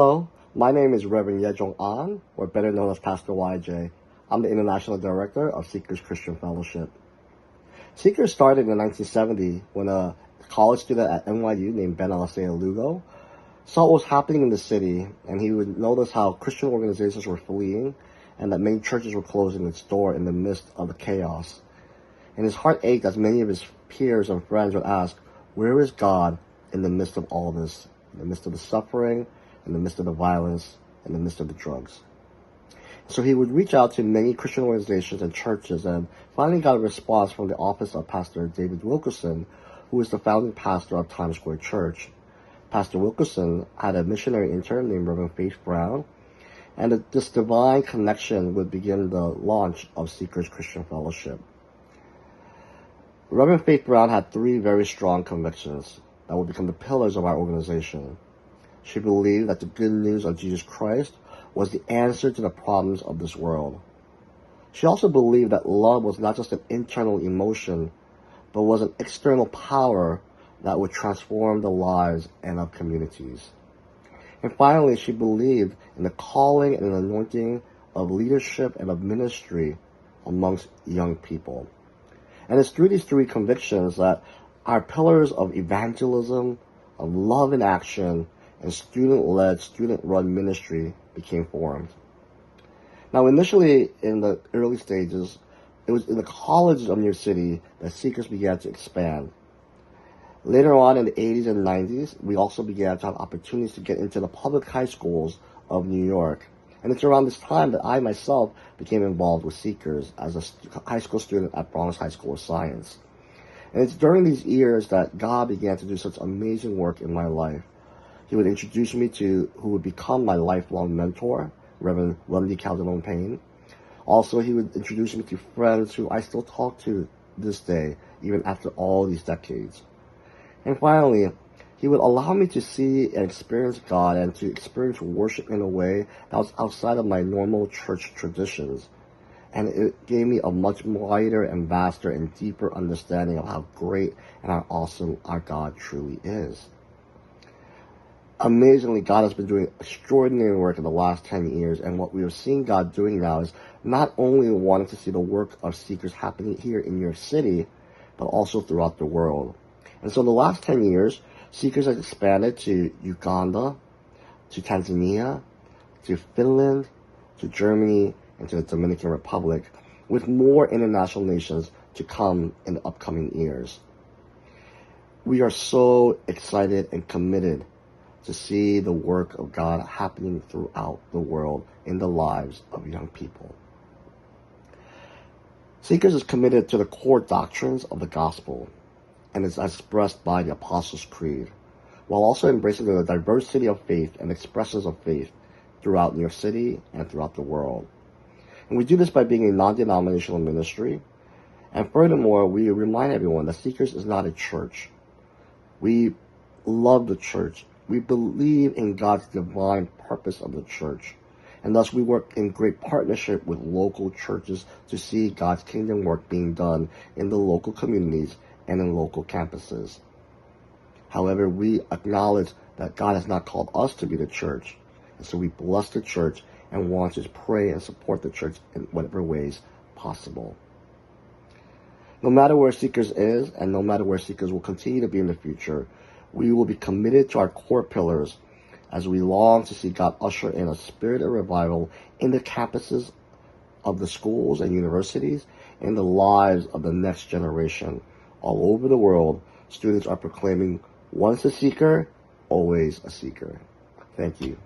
Hello, my name is Reverend Yejong An, or better known as Pastor YJ. I'm the International Director of Seekers Christian Fellowship. Seekers started in 1970 when a college student at NYU named Ben Alasea Lugo saw what was happening in the city, and he would notice how Christian organizations were fleeing and that many churches were closing its door in the midst of the chaos. And his heart ached as many of his peers and friends would ask, where is God in the midst of all this, in the midst of the suffering, in the midst of the violence, in the midst of the drugs? So he would reach out to many Christian organizations and churches, and finally got a response from the office of Pastor David Wilkerson, who is the founding pastor of Times Square Church. Pastor Wilkerson had a missionary intern named Reverend Faith Brown, and this divine connection would begin the launch of Seekers Christian Fellowship. Reverend Faith Brown had three very strong convictions that would become the pillars of our organization. She believed that the good news of Jesus Christ was the answer to the problems of this world. She also believed that love was not just an internal emotion, but was an external power that would transform the lives and of communities. And finally, she believed in the calling and anointing of leadership and of ministry amongst young people. And it's through these three convictions that our pillars of evangelism, of love in action, and student-led, student-run ministry became formed. Now, initially in the early stages, it was in the colleges of New York City that Seekers began to expand. Later on in the 80s and 90s, we also began to have opportunities to get into the public high schools of New York. And it's around this time that I myself became involved with Seekers as a high school student at Bronx High School of Science. And it's during these years that God began to do such amazing work in my life. He would introduce me to who would become my lifelong mentor, Reverend Wendy Calderon Payne. Also, he would introduce me to friends who I still talk to this day, even after all these decades. And finally, he would allow me to see and experience God and to experience worship in a way that was outside of my normal church traditions. And it gave me a much wider and vaster and deeper understanding of how great and how awesome our God truly is. Amazingly, God has been doing extraordinary work in the last 10 years, and what we are seeing God doing now is not only wanting to see the work of Seekers happening here in New York City, but also throughout the world. And so in the last 10 years, Seekers has expanded to Uganda, to Tanzania, to Finland, to Germany, and to the Dominican Republic, with more international nations to come in the upcoming years. We are so excited and committed to see the work of God happening throughout the world in the lives of young people. Seekers is committed to the core doctrines of the gospel and is expressed by the Apostles' Creed, while also embracing the diversity of faith and expressions of faith throughout New York City and throughout the world. And we do this by being a non-denominational ministry. And furthermore, we remind everyone that Seekers is not a church. We love the church. We believe in God's divine purpose of the church. And thus we work in great partnership with local churches to see God's kingdom work being done in the local communities and in local campuses. However, we acknowledge that God has not called us to be the church. And so we bless the church and want to pray and support the church in whatever ways possible. No matter where Seekers is, and no matter where Seekers will continue to be in the future, we will be committed to our core pillars as we long to see God usher in a spirit of revival in the campuses of the schools and universities, in the lives of the next generation. All over the world, students are proclaiming, once a seeker, always a seeker. Thank you.